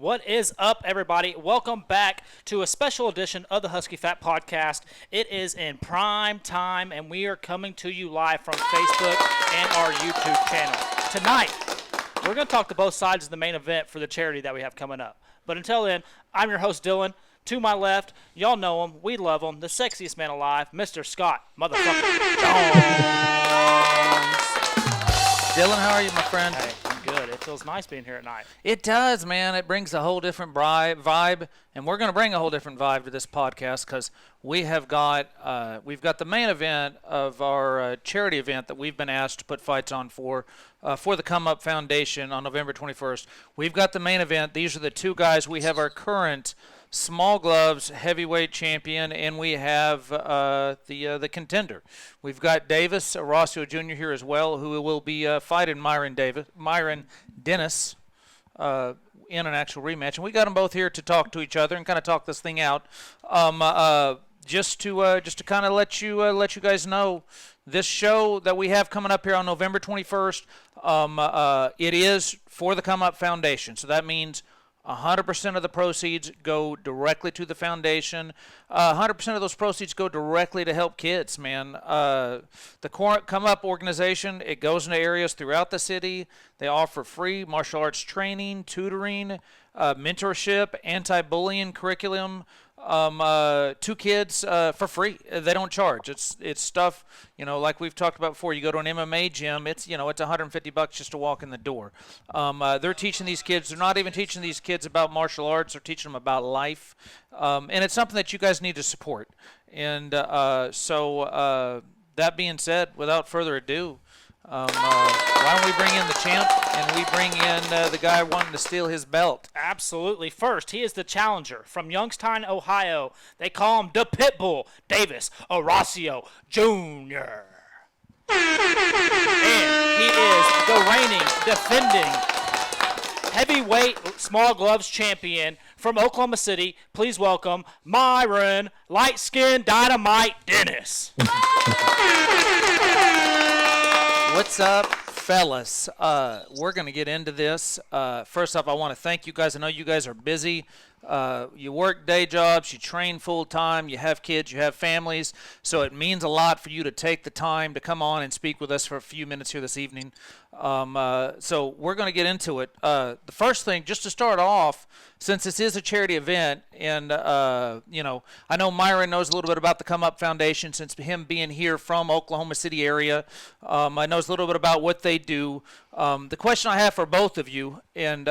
What is up, everybody? Welcome back to a special edition of the Husky Fat Podcast. It is in prime time, and we are coming to you live from Facebook and our YouTube channel. Tonight, we're going to talk to both sides of the main event for the charity that we have coming up. But until then, I'm your host, Dylan. To my left, y'all know him, we love him, the sexiest man alive, Mr. Scott, motherfucker Jones. Dylan, how are you, my friend? Hey, I'm good. It feels nice being here at night. It does, man. It brings a whole different vibe, and we're going to bring a whole different vibe to this podcast because we've got the main event of our charity event that we've been asked to put fights on for the Come Up Foundation on November 21st. We've got the main event. These are the two guys. We have our current small gloves heavyweight champion, and we have the contender. We've got Davis Rossio Jr. here as well, who will be fighting Myron Dennis in an actual rematch, and we got them both here to talk to each other and kind of talk this thing out. Just to kind of let you guys know, this show that we have coming up here on November 21st, it is for the Come Up Foundation, so that means 100% of the proceeds go directly to the foundation. 100% of those proceeds go directly to help kids, man. The Come Up organization, it goes into areas throughout the city. They offer free martial arts training, tutoring, mentorship, anti-bullying curriculum to kids for free. They don't charge. It's stuff, like we've talked about before. You go to an MMA gym, it's $150 just to walk in the door. They're teaching these kids. They're not even teaching these kids about martial arts. They're teaching them about life, and it's something that you guys need to support. And so that being said, without further ado, why don't we bring in the champ and we bring in the guy wanting to steal his belt? Absolutely. First, he is the challenger from Youngstown, Ohio. They call him the Pitbull, Davis Rossio Jr. And he is the reigning, defending heavyweight small gloves champion from Oklahoma City. Please welcome Myron Light Skin Dynamite Dennis. What's up, fellas? We're going to get into this. First off, I want to thank you guys. I know you guys are busy. You work day jobs, you train full time, you have kids, you have families, so it means a lot for you to take the time to come on and speak with us for a few minutes here this evening. So we're going to get into it. The first thing, just to start off, since this is a charity event, and I know Myron knows a little bit about the Come Up Foundation since him being here from Oklahoma City area. I knows a little bit about what they do. The question I have for both of you, and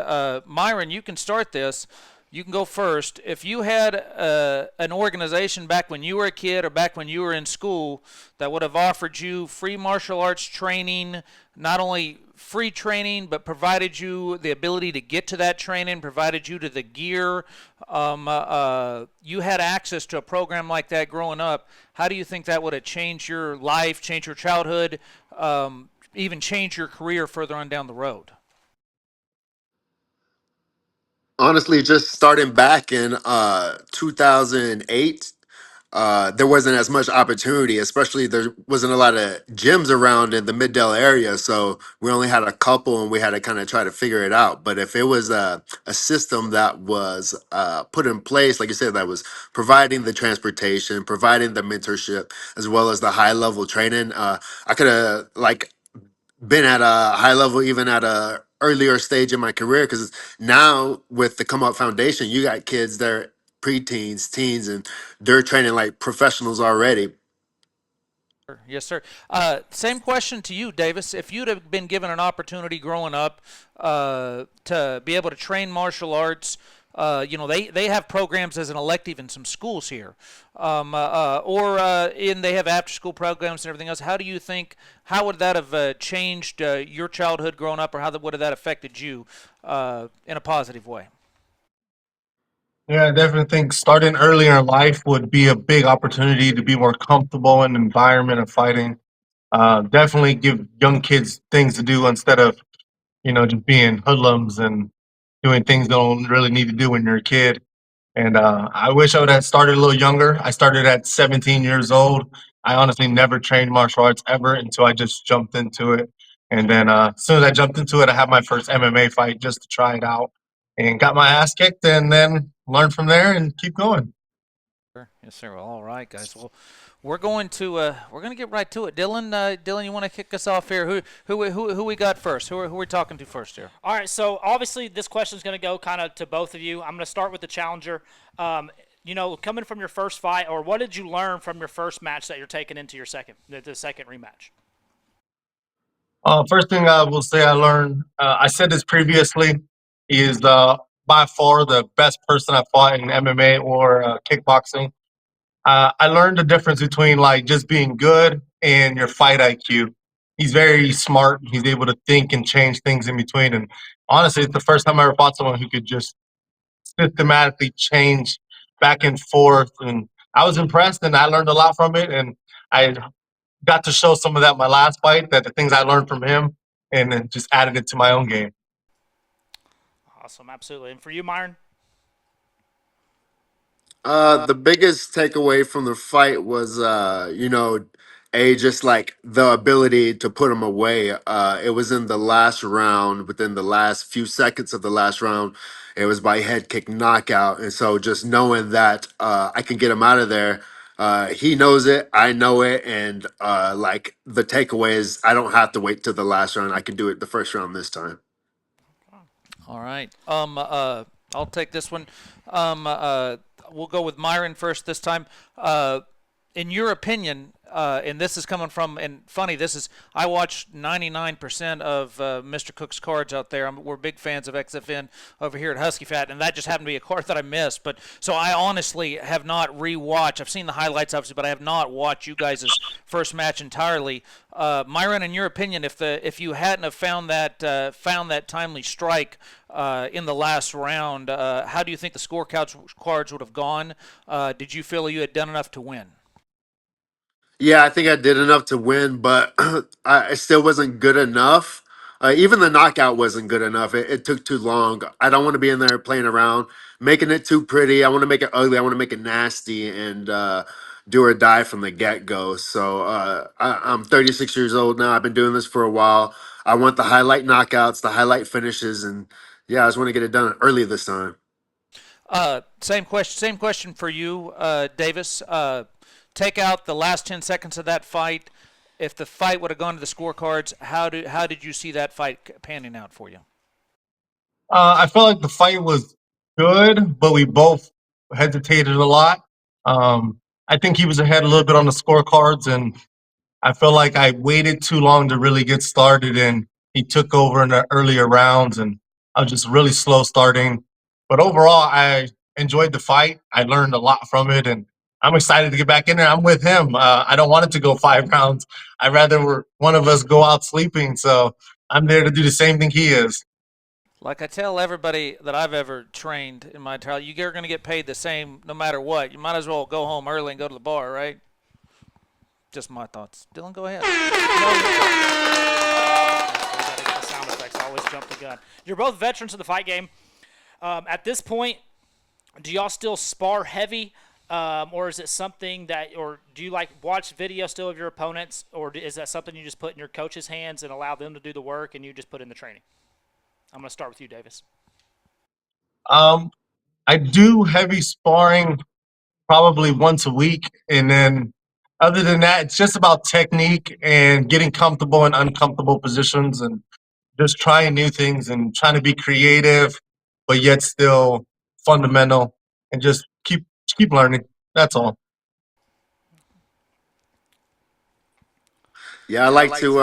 Myron, you can start this. You can go first. If you had an organization back when you were a kid or back when you were in school that would have offered you free martial arts training, not only free training, but provided you the ability to get to that training, provided you to the gear, you had access to a program like that growing up, how do you think that would have changed your life, changed your childhood, even changed your career further on down the road? Honestly, just starting back in 2008, there wasn't as much opportunity, especially there wasn't a lot of gyms around in the Middale area. So we only had a couple and we had to kind of try to figure it out. But if it was a system that was put in place, like you said, that was providing the transportation, providing the mentorship, as well as the high level training, I could have been at a high level even at a earlier stage in my career, because now with the Come Up Foundation, you got kids that are preteens, teens, and they're training like professionals already. Yes, sir. Same question to you, Davis. If you'd have been given an opportunity growing up to be able to train martial arts, they have programs as an elective in some schools here, they have after-school programs and everything else. How would that have changed your childhood growing up, or would that have affected you in a positive way? Yeah, I definitely think starting earlier in life would be a big opportunity to be more comfortable in the environment of fighting. Definitely give young kids things to do instead of, just being hoodlums and doing things they don't really need to do when you're a kid. And I wish I would have started a little younger. I started at 17 years old. I honestly never trained martial arts ever until I just jumped into it. And then as soon as I jumped into it, I had my first MMA fight just to try it out. and got my ass kicked, and then learned from there and keep going. Sure. Yes, sir. Well, all right, guys. Well, we're going to get right to it. Dylan, Dylan, you want to kick us off here? Who we got first? Who are we talking to first here? All right, so obviously this question is going to go kind of to both of you. I'm going to start with the challenger. Coming from your first fight, or what did you learn from your first match that you're taking into your the second rematch? First thing I will say I learned, I said this previously, is by far the best person I fought in MMA or kickboxing. I learned the difference between like just being good and your fight IQ. He's very smart. He's able to think and change things in between. And honestly, it's the first time I ever fought someone who could just systematically change back and forth. And I was impressed and I learned a lot from it. And I got to show some of that in my last fight, that the things I learned from him, and then just added it to my own game. Awesome, absolutely. And for you, Myron? The biggest takeaway from the fight was, just like the ability to put him away. It was in the last round, within the last few seconds of the last round. It was by head kick knockout. And so just knowing that I can get him out of there, he knows it, I know it. And like the takeaway is I don't have to wait till the last round. I can do it the first round this time. All right. I'll take this one. We'll go with Myron first this time. In your opinion, and this is coming from, and funny, I watch 99% of Mr. Cook's cards out there. We're big fans of XFN over here at Husky Fat, and that just happened to be a card that I missed. But so I honestly have not rewatched. I've seen the highlights, obviously, but I have not watched you guys' first match entirely. Myron, in your opinion, if you hadn't have found that timely strike in the last round, how do you think the cards would have gone? Did you feel you had done enough to win? Yeah, I think I did enough to win, but I still wasn't good enough. Even the knockout wasn't good enough. It took too long. I don't want to be in there playing around, making it too pretty. I want to make it ugly. I want to make it nasty and do or die from the get go. So I'm 36 years old now. I've been doing this for a while. I want the highlight knockouts, the highlight finishes, and yeah, I just want to get it done early this time. Same question. Same question for you, Davis. Take out the last 10 seconds of that fight. If the fight would have gone to the scorecards, how did you see that fight panning out for you? I felt like the fight was good, but we both hesitated a lot. I think he was ahead a little bit on the scorecards, and I feel like I waited too long to really get started, and he took over in the earlier rounds, and I was just really slow starting. But overall, I enjoyed the fight. I learned a lot from it, and I'm excited to get back in there. I'm with him. I don't want it to go 5 rounds. I'd rather one of us go out sleeping. So I'm there to do the same thing he is. Like I tell everybody that I've ever trained in my entire, you're going to get paid the same no matter what. You might as well go home early and go to the bar, right? Just my thoughts. Dylan, go ahead. We got to get the sound effects. I always jump the gun. You're both veterans of the fight game. At this point, do y'all still spar heavy, or is it something that, or do you like watch video still of your opponents, or is that something you just put in your coach's hands and allow them to do the work and you just put in the training? I'm going to start with you, Davis. Um, I do heavy sparring probably once a week. And then other than that, it's just about technique and getting comfortable in uncomfortable positions and just trying new things and trying to be creative, but yet still fundamental and just keep learning. That's all. Yeah, I like to.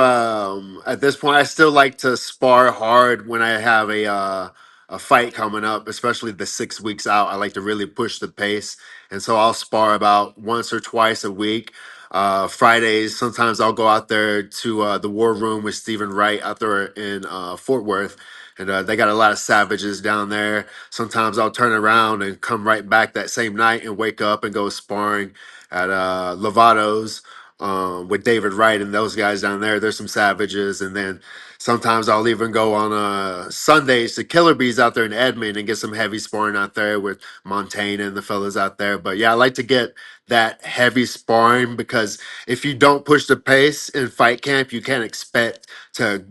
At this point, I still like to spar hard when I have a fight coming up, especially the 6 weeks out. I like to really push the pace, and so I'll spar about once or twice a week. Fridays, sometimes I'll go out there to the War Room with Stephen Wright out there in Fort Worth, and they got a lot of savages down there. Sometimes I'll turn around and come right back that same night and wake up and go sparring at Lovato's with David Wright and those guys down there. There's some savages, and then sometimes I'll even go on Sundays to Killer Bees out there in Edmond and get some heavy sparring out there with Montaigne and the fellas out there. But yeah, I like to get that heavy sparring because if you don't push the pace in fight camp, you can't expect to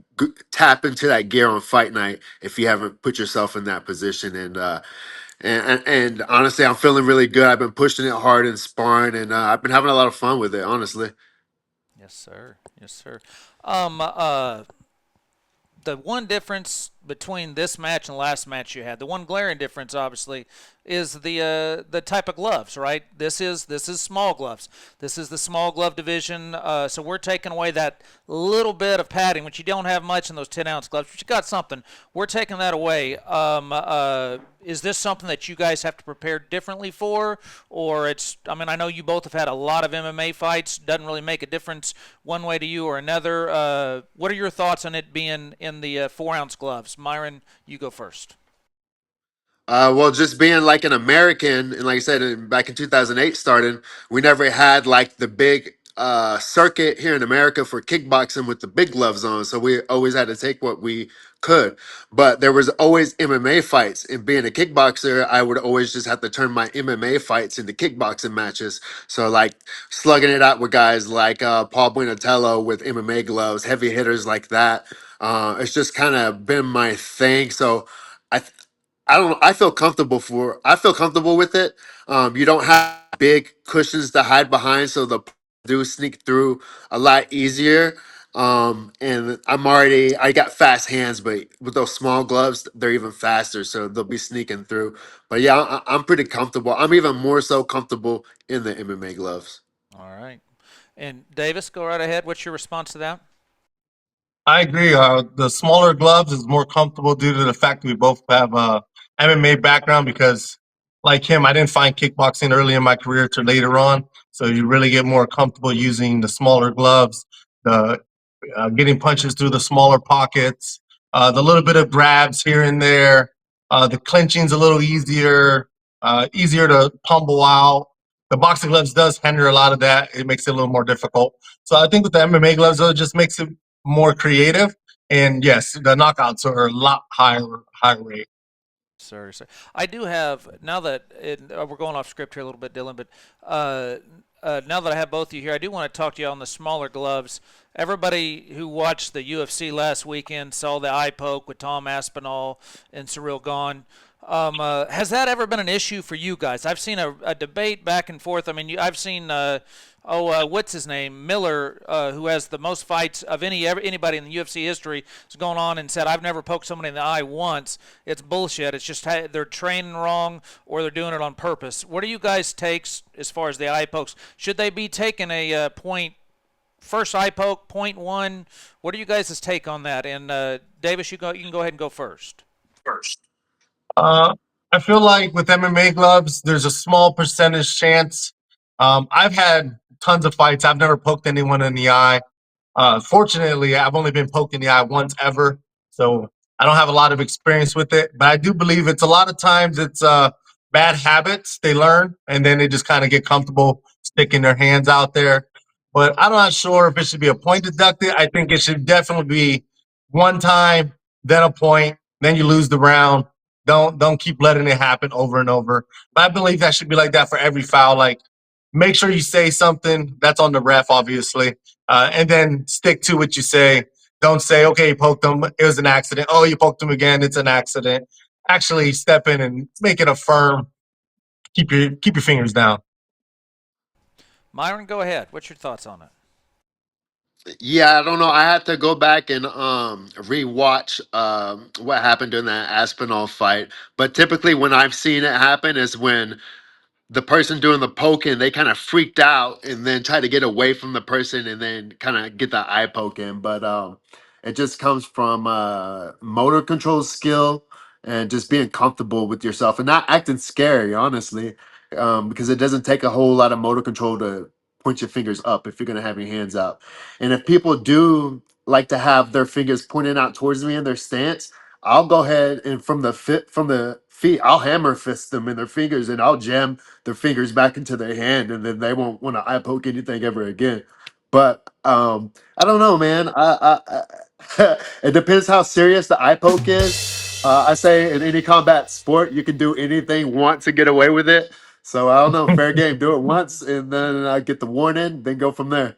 tap into that gear on fight night if you haven't put yourself in that position. And honestly, I'm feeling really good. I've been pushing it hard and sparring, and I've been having a lot of fun with it. Honestly. Yes, sir. Yes, sir. Um, uh, the one difference between this match and the last match you had, the one glaring difference, obviously, is the type of gloves. Right? This is small gloves. This is the small glove division. So we're taking away that little bit of padding, which you don't have much in those 10-ounce gloves, but you got something. We're taking that away. Is this something that you guys have to prepare differently for, or it's? I mean, I know you both have had a lot of MMA fights. Doesn't really make a difference one way to you or another. What are your thoughts on it being in the 4-ounce gloves? Myron, you go first. Well, just being like an American, and like I said, back in 2008 started, we never had like the big circuit here in America for kickboxing with the big gloves on. So we always had to take what we could. But there was always MMA fights. And being a kickboxer, I would always just have to turn my MMA fights into kickboxing matches. So like slugging it out with guys like Paul Buenatello with MMA gloves, heavy hitters like that. It's just kind of been my thing. So. I I don't know. I feel comfortable with it. You don't have big cushions to hide behind, so the do sneak through a lot easier. And I got fast hands, but with those small gloves, they're even faster, so they'll be sneaking through. But yeah, I'm pretty comfortable. I'm even more so comfortable in the MMA gloves. All right. And Davis, go right ahead. What's your response to that? I agree. The smaller gloves is more comfortable due to the fact that we both have MMA background. Because, like him, I didn't find kickboxing early in my career to later on. So you really get more comfortable using the smaller gloves, the getting punches through the smaller pockets, the little bit of grabs here and there. The clinching's a little easier, easier to pummel out. The boxing gloves does hinder a lot of that. It makes it a little more difficult. So I think with the MMA gloves, though, it just makes it more creative. And yes, the knockouts are a lot higher rate. Sorry, sorry. I do have now that we're going off script here a little bit, Dylan. But now that I have both of you here, I do want to talk to you on the smaller gloves. Everybody who watched the UFC last weekend saw the eye poke with Tom Aspinall and Cyril Gahn. Has that ever been an issue for you guys? I've seen a debate back and forth. I mean, I've seen what's his name, Miller, who has the most fights of anybody in the UFC history, has gone on and said, "I've never poked somebody in the eye once. It's bullshit. It's just they're training wrong or they're doing it on purpose." What do you guys takes as far as the eye pokes? Should they be taking a point? First eye poke, point one. What are you guys' take on that? And Davis, you go. You can go ahead and go first. Uh, I feel like with MMA gloves, there's a small percentage chance. I've had tons of fights. I've never poked anyone in the eye. Fortunately, I've only been poked in the eye once ever, so I don't have a lot of experience with it. But I do believe it's a lot of times it's bad habits they learn, and then they just kind of get comfortable sticking their hands out there. But I'm not sure if it should be a point deducted. I think it should definitely be one time, then a point, then you lose the round. Don't keep letting it happen over and over. But I believe that should be like that for every foul. Like, make sure you say something. That's on the ref, obviously, and then stick to what you say. Don't say, "Okay, you poked him. It was an accident." "Oh, you poked him again. It's an accident." Actually, step in and make it a firm. Keep your fingers down. Myron, go ahead. What's your thoughts on it? Yeah, I don't know. I had to go back and rewatch what happened during that Aspinall fight. But typically, when I've seen it happen, is when the person doing the poking, they kind of freaked out and then try to get away from the person and then kind of get the eye poke in. But it just comes from motor control skill and just being comfortable with yourself and not acting scary, honestly, because it doesn't take a whole lot of motor control to point your fingers up if you're going to have your hands out. And if people do like to have their fingers pointed out towards me in their stance, I'll go ahead and from the feet, I'll hammer fist them in their fingers and I'll jam their fingers back into their hand, and then they won't want to eye poke anything ever again. But I don't know, man. It depends how serious the eye poke is. I say in any combat sport, you can do anything once and get away with it. So I don't know, fair game. Do it once and then get the warning, then go from there.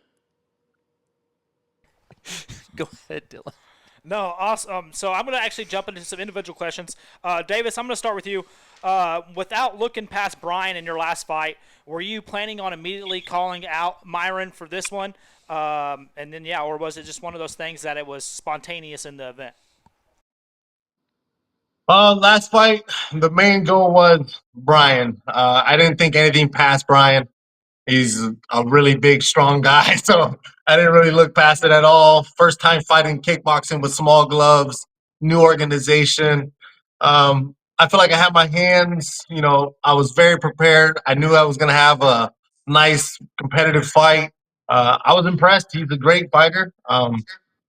Go ahead, Dylan. No, awesome. So I'm going to actually jump into some individual questions. Davis, I'm going to start with you. Without looking past Brian in your last fight, were you planning on immediately calling out Myron for this one? And then, yeah, or was it just one of those things that it was spontaneous in the event? Last fight, the main goal was Brian. I didn't think anything past Brian. He's a really big, strong guy, so I didn't really look past it at all. First time fighting kickboxing with small gloves, new organization. I feel like I had my hands. I was very prepared. I knew I was going to have a nice competitive fight. I was impressed. He's a great fighter. And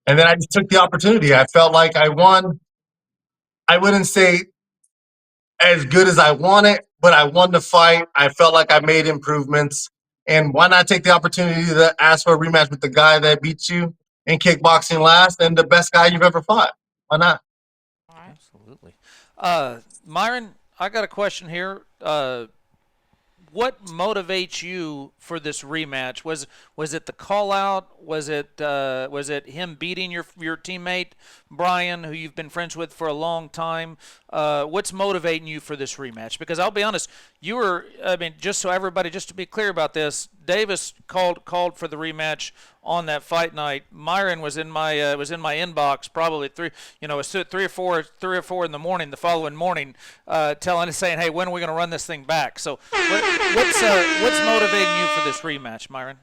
then I just took the opportunity. I felt like I won. I wouldn't say as good as I wanted, but I won the fight. I felt like I made improvements. And why not take the opportunity to ask for a rematch with the guy that beat you in kickboxing last and the best guy you've ever fought? Why not? All right. Absolutely. Myron, I got a question here. What motivates you for this rematch? Was it the call out? Was it him beating your teammate Brian, who you've been friends with for a long time? What's motivating you for this rematch? Because I'll be honest, you were. I mean, just to be clear about this, Davis called for the rematch on that fight night. Myron was in my inbox probably it's 3 or 4 in the morning the following morning, saying, hey, when are we going to run this thing back? So what's motivating you for this rematch, Myron?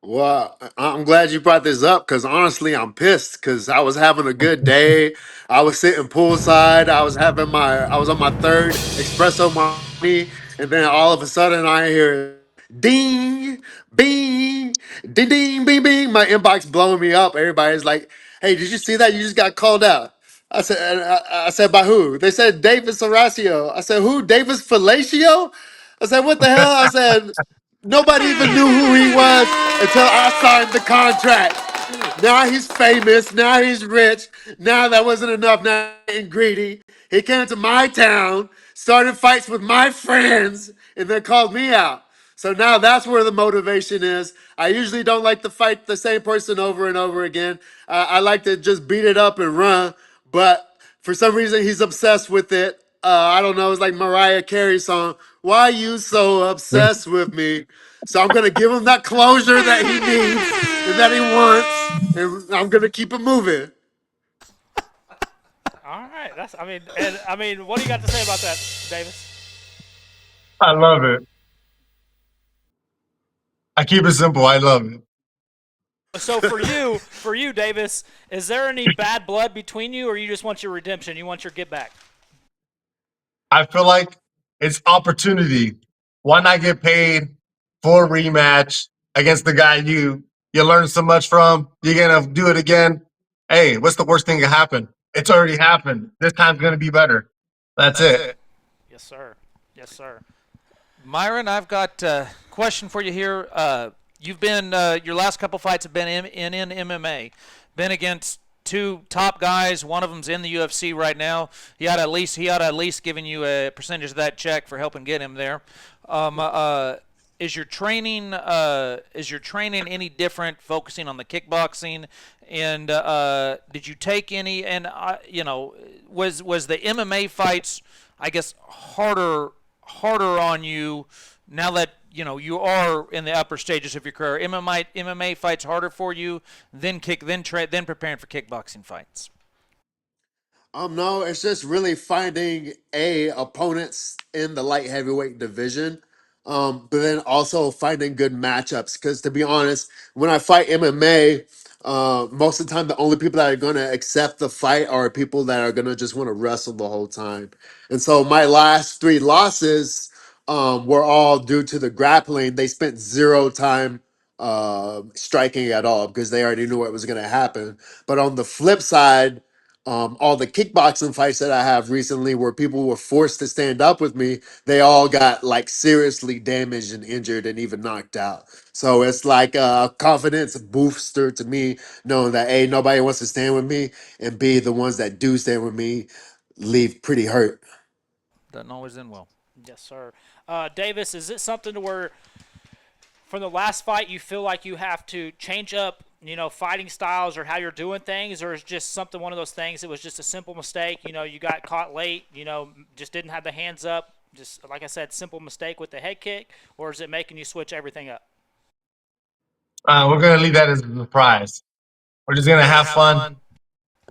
Well, I'm glad you brought this up because honestly, I'm pissed because I was having a good day. I was sitting poolside. I was on my third espresso martini, and then all of a sudden I hear ding, bing, ding, ding, bing, bing. My inbox blowing me up. Everybody's like, "Hey, did you see that? You just got called out." I said, by who? They said Davis Horacio. I said, who? Davis Fellatio? I said, what the hell? I said, nobody even knew who he was until I signed the contract. Now he's famous. Now he's rich. Now that wasn't enough. Now he's getting greedy. He came to my town, started fights with my friends, and then called me out. So now that's where the motivation is. I usually don't like to fight the same person over and over again. I like to just beat it up and run. But for some reason, he's obsessed with it. I don't know. It's like Mariah Carey's song, "Why You So Obsessed with Me?" So I'm gonna give him that closure that he needs and that he wants, and I'm gonna keep it moving. All right. And what do you got to say about that, Davis? I love it. I keep it simple. I love it. So for you, Davis, is there any bad blood between you, or you just want your redemption? You want your get back? I feel like it's opportunity. Why not get paid for a rematch against the guy you learned so much from? You're gonna do it again. Hey, what's the worst thing that can happen? It's already happened. This time's gonna be better. That's it. Yes, sir. Yes, sir. Myron, I've got a question for you here. You've been your last couple fights have been in MMA, been against two top guys. One of them's in the UFC right now. He ought to at least giving you a percentage of that check for helping get him there. Um, uh, is your training any different, focusing on the kickboxing? And did you take any? And was the MMA fights, I guess, harder on you now that you are in the upper stages of your career? MMA fights harder for you than preparing for kickboxing fights. No, it's just really finding opponents in the light heavyweight division, but then also finding good matchups. Because to be honest, when I fight MMA, most of the time the only people that are gonna accept the fight are people that are gonna just want to wrestle the whole time. And so my last three losses, were all due to the grappling. They spent zero time striking at all because they already knew what was gonna happen. But on the flip side, All the kickboxing fights that I have recently, where people were forced to stand up with me, they all got like seriously damaged and injured and even knocked out. So it's like a confidence booster to me, knowing that A, nobody wants to stand with me, and B, the ones that do stand with me leave pretty hurt. Doesn't always end well. Yes, sir. Davis, is it something to where from the last fight you feel like you have to change up, fighting styles or how you're doing things, or is just something one of those things? It was just a simple mistake. You got caught late. Just didn't have the hands up. Just like I said, simple mistake with the head kick, or is it making you switch everything up? We're gonna leave that as a surprise. We're just gonna have fun.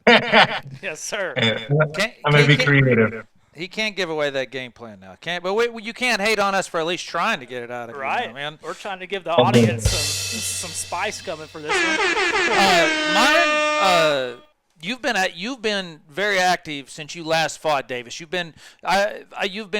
And Yes, sir. Can't, I'm gonna can't, be can't, creative. he can't give away that game plan now. Can't. But you can't hate on us for at least trying to get it out of you, Right. man. We're trying to give the audience some spice coming for this one. Myron, you've been very active since you last fought Davis. You've been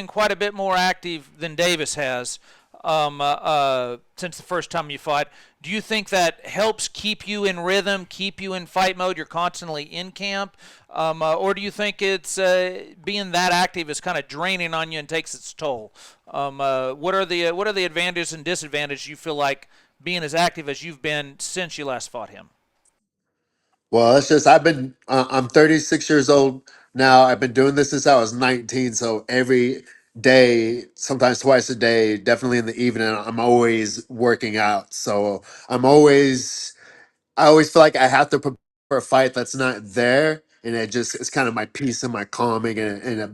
quite a bit more active than Davis has since the first time you fought. Do you think that helps keep you in rhythm, keep you in fight mode? You're constantly in camp, or do you think it's being that active is kind of draining on you and takes its toll? What are the advantages and disadvantages you feel like being as active as you've been since you last fought him? Well, it's just I'm 36 years old now. I've been doing this since I was 19. So every day, sometimes twice a day, definitely in the evening, I'm always working out. So I'm always I always feel like I have to prepare for a fight that's not there, and it's kind of my peace and my calming, and it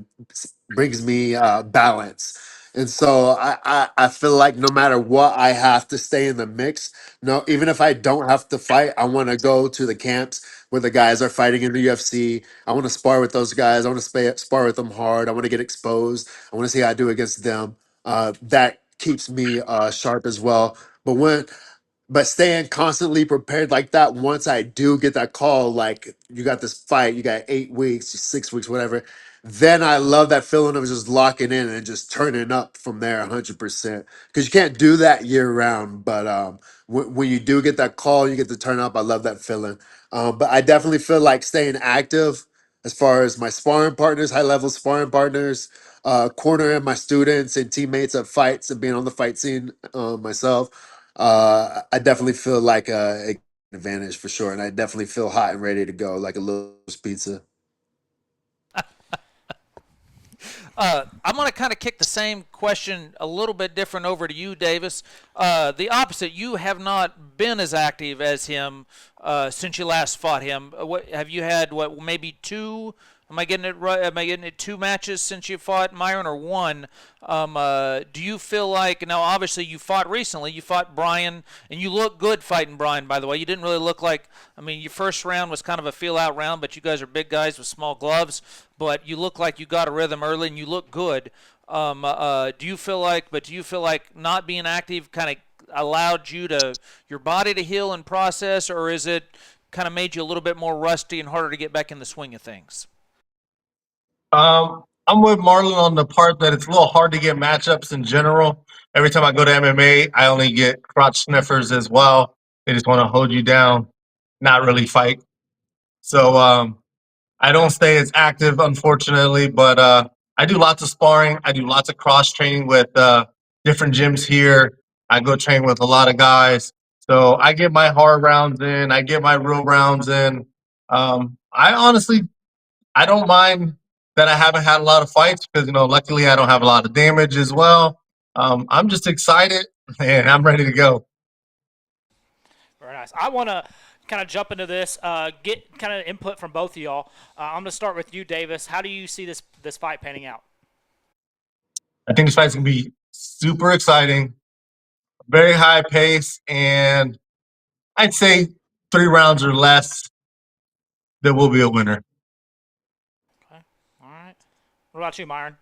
brings me balance. And so I feel like no matter what, I have to stay in the mix. No, even if I don't have to fight, I want to go to the camps where the guys are fighting in the UFC. I want to spar with those guys. I want to spar with them hard. I want to get exposed. I want to see how I do against them. That keeps me sharp as well. But staying constantly prepared like that, once I do get that call, like you got this fight, you got 8 weeks, 6 weeks, whatever, then I love that feeling of just locking in and just turning up from there 100%. Because you can't do that year round. But when you do get that call, you get to turn up. I love that feeling. But I definitely feel like staying active as far as my sparring partners, high level sparring partners, cornering my students and teammates at fights and being on the fight scene myself. I definitely feel like a advantage for sure, and I definitely feel hot and ready to go, like a little pizza. I'm going to kind of kick the same question a little bit different over to you, Davis. The opposite. You have not been as active as him since you last fought him. What have you had? What maybe two? Am I getting it right? Am I getting it two matches since you fought Myron or one? Do you feel like now? Obviously, you fought recently. You fought Brian, and you look good fighting Brian. By the way, you didn't really look like. I mean, your first round was kind of a feel-out round, but you guys are big guys with small gloves. But you look like you got a rhythm early, and you look good. Do you feel like? But do you feel like not being active kind of allowed your body to heal and process, or is it kind of made you a little bit more rusty and harder to get back in the swing of things? I'm with Marlon on the part that it's a little hard to get matchups in general. Every time I go to MMA, I only get crotch sniffers as well. They just want to hold you down, not really fight. So I don't stay as active, unfortunately, but I do lots of sparring. I do lots of cross training with different gyms here. I go train with a lot of guys. So I get my hard rounds in. I get my real rounds in. I honestly I don't mind that I haven't had a lot of fights because luckily I don't have a lot of damage as well. I'm just excited and I'm ready to go. Very nice. I want to kind of jump into this, get kind of input from both of y'all. I'm going to start with you, Davis. How do you see this fight panning out? I think this fight's gonna be super exciting, very high pace, and I'd say 3 rounds or less, there will be a winner. Okay. All right. What about you, Myron?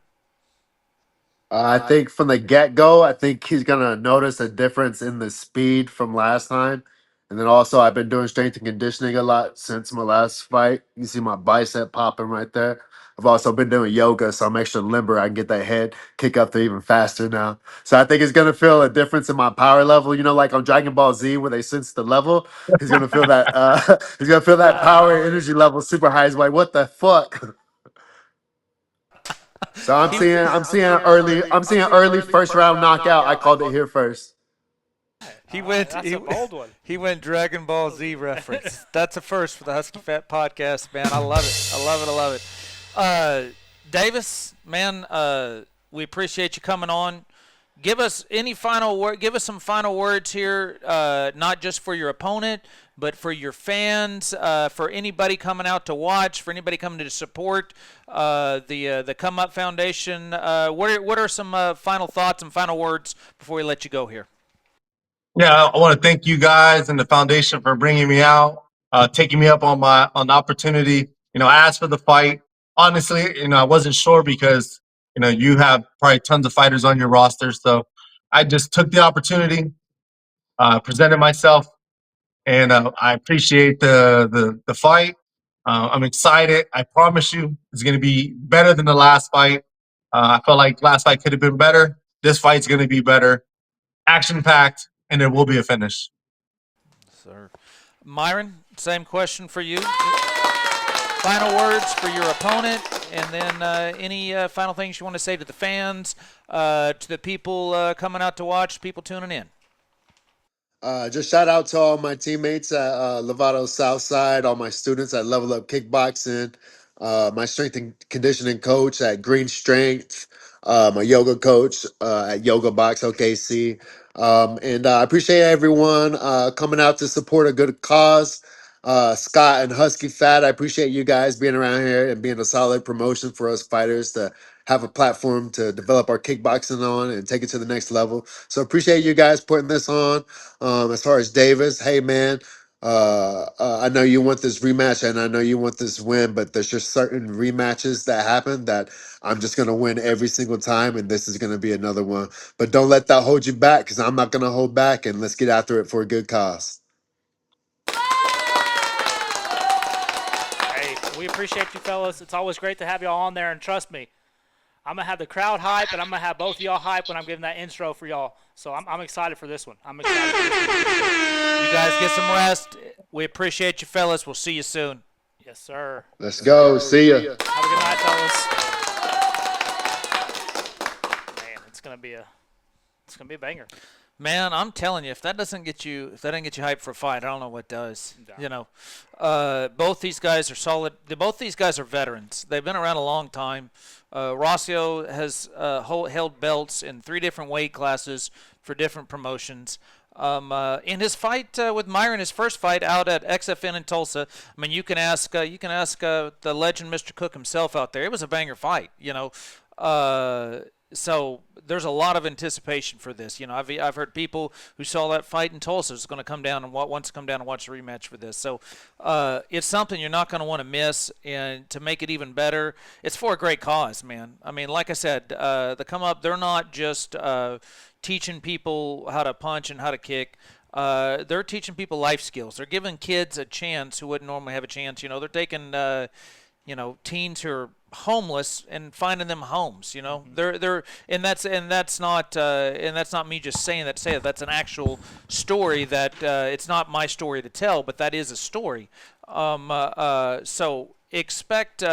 I think from the get go, I think he's gonna notice a difference in the speed from last time. And then also, I've been doing strength and conditioning a lot since my last fight. You see my bicep popping right there. I've also been doing yoga, so I'm extra limber. I can get that head kick up to even faster now. So I think it's gonna feel a difference in my power level. You know, like on Dragon Ball Z, where they sense the level, he's gonna feel that. He's gonna feel that power and energy level super high. He's like, what the fuck? So I'm seeing early first round knockout. I called it here first. He All right, went. that's a bold one. He went Dragon Ball Z reference. That's a first for the Husky Fat podcast, man. I love it. I love it. I love it. Davis, man, we appreciate you coming on. Give us any final word. Give us some final words here, not just for your opponent, but for your fans, for anybody coming out to watch, for anybody coming to support the Come Up Foundation. What are some final thoughts and final words before we let you go here? Yeah, I want to thank you guys and the foundation for bringing me out, taking me up on the opportunity. I asked for the fight. Honestly, I wasn't sure because you have probably tons of fighters on your roster, so I just took the opportunity, presented myself, and I appreciate the fight. I'm excited. I promise you, it's going to be better than the last fight. I felt like last fight could have been better. This fight's going to be better, action packed, and there will be a finish. Sir. Myron, same question for you. Final words for your opponent, and then any final things you want to say to the fans, to the people coming out to watch, people tuning in. Just shout out to all my teammates at Lovato Southside, all my students at Level Up Kickboxing, my strength and conditioning coach at Green Strength, my yoga coach at Yoga Box OKC. And I appreciate everyone coming out to support a good cause. Scott and Husky Fat, I appreciate you guys being around here and being a solid promotion for us fighters to have a platform to develop our kickboxing on and take it to the next level. So appreciate you guys putting this on. As far as Davis, hey man, I know you want this rematch and I know you want this win, but there's just certain rematches that happen that I'm just gonna win every single time, and this is gonna be another one. But don't let that hold you back, because I'm not gonna hold back, and let's get after it for a good cause. Hey, we appreciate you fellas. It's always great to have y'all on there, and trust me, I'm gonna have the crowd hype, and I'm gonna have both of y'all hype when I'm giving that intro for y'all. So I'm excited for this one. I'm excited for this one. You guys get some rest. We appreciate you, fellas. We'll see you soon. Yes, sir. Let's go. See ya. Have a good night, fellas. Man, it's gonna be a banger. Man, I'm telling you, if that doesn't get you hyped for a fight, I don't know what does. No. Both these guys are solid. Both these guys are veterans. They've been around a long time. Rossio has held belts in 3 different weight classes for different promotions. In his fight with Myron, his first fight out at XFN in Tulsa, I mean, you can ask the legend Mr. Cook himself out there. It was a banger fight, So there's a lot of anticipation for this. I've heard people who saw that fight in Tulsa is going to come down and wants to come down and watch the rematch for this. So it's something you're not going to want to miss. And to make it even better, it's for a great cause, man. I mean, like I said, the Come Up, they're not just teaching people how to punch and how to kick. They're teaching people life skills. They're giving kids a chance who wouldn't normally have a chance. They're taking teens who are homeless and finding them homes. They're and that's not me just saying that. That's an actual story that it's not my story to tell, but that is a story. So expect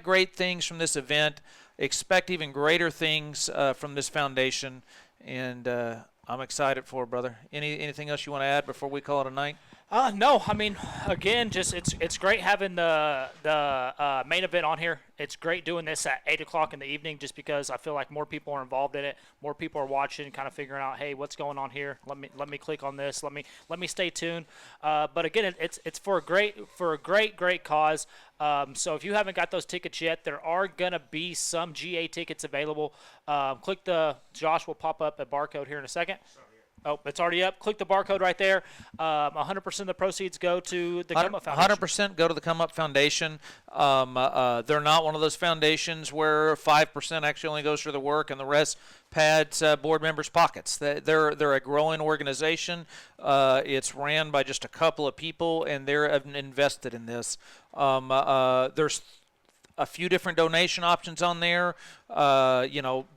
great things from this event. Expect even greater things from this foundation, and I'm excited for it, brother. Anything else you want to add before we call it a night? No, I mean, again, just it's great having the main event on here. It's great doing this at 8 o'clock in the evening, just because I feel like more people are involved in it. More people are watching, kind of figuring out, hey, what's going on here? Let me click on this. Let me stay tuned. But again, it's for a great cause. So if you haven't got those tickets yet, there are gonna be some GA tickets available. Josh will pop up a barcode here in a second. Oh, it's already up. Click the barcode right there. 100% of the proceeds go to the Come Up Foundation. 100% go to the Come Up Foundation. They're not one of those foundations where 5% actually only goes to the work and the rest pads board members' pockets. They're a growing organization. It's ran by just a couple of people, and they're invested in this. There's a few different donation options on there.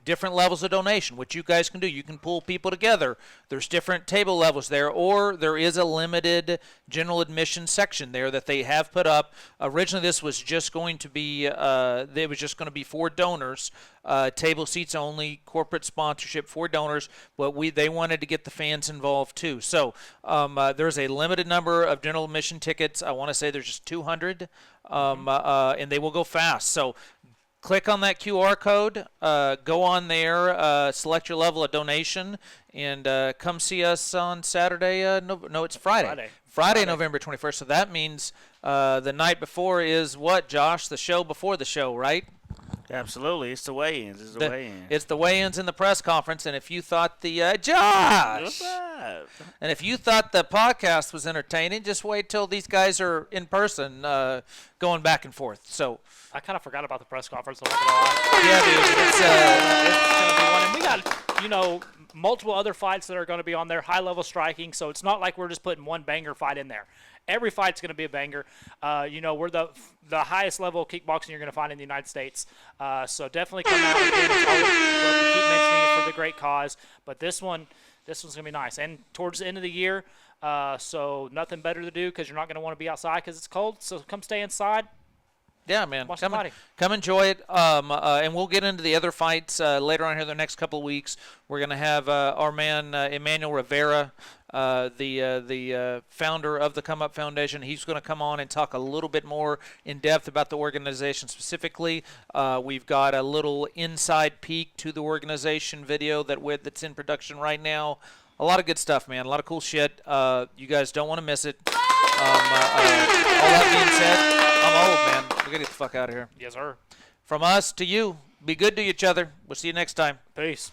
Different levels of donation, which you guys can do. You can pull people together. There's different table levels there, or there is a limited general admission section there that they have put up. Originally, this was just going to be for donors, table seats only, corporate sponsorship for donors, but they wanted to get the fans involved too. So there's a limited number of general admission tickets. I want to say there's just 200, and they will go fast. So click on that QR code, go on there, select your level of donation, and come see us on Saturday. It's Friday. Friday, November 21st. So that means the night before is what, Josh? The show before the show, right? Absolutely. It's the weigh-ins. It's the weigh-ins in the press conference. And if you thought Josh! And if you thought the podcast was entertaining, just wait till these guys are in person going back and forth. So I kind of forgot about the press conference. I'm not gonna lie. yeah, dude, it's gonna be one, and we got multiple other fights that are going to be on there, high-level striking. So it's not like we're just putting one banger fight in there. Every fight's going to be a banger. We're the highest level of kickboxing you're going to find in the United States. So definitely come out. Again, we keep mentioning it for the great cause. But this one's going to be nice. And towards the end of the year, so nothing better to do because you're not going to want to be outside because it's cold. So come stay inside. Yeah, man. Watch Come enjoy it. And we'll get into the other fights later on here the next couple of weeks. We're going to have our man Emmanuel Rivera, the founder of the Come Up Foundation. He's going to come on and talk a little bit more in depth about the organization specifically. We've got a little inside peek to the organization video that's in production right now. A lot of good stuff, man. A lot of cool shit. You guys don't want to miss it. All that being said, I'm old, man. We're going to get the fuck out of here. Yes, sir. From us to you, be good to each other. We'll see you next time. Peace.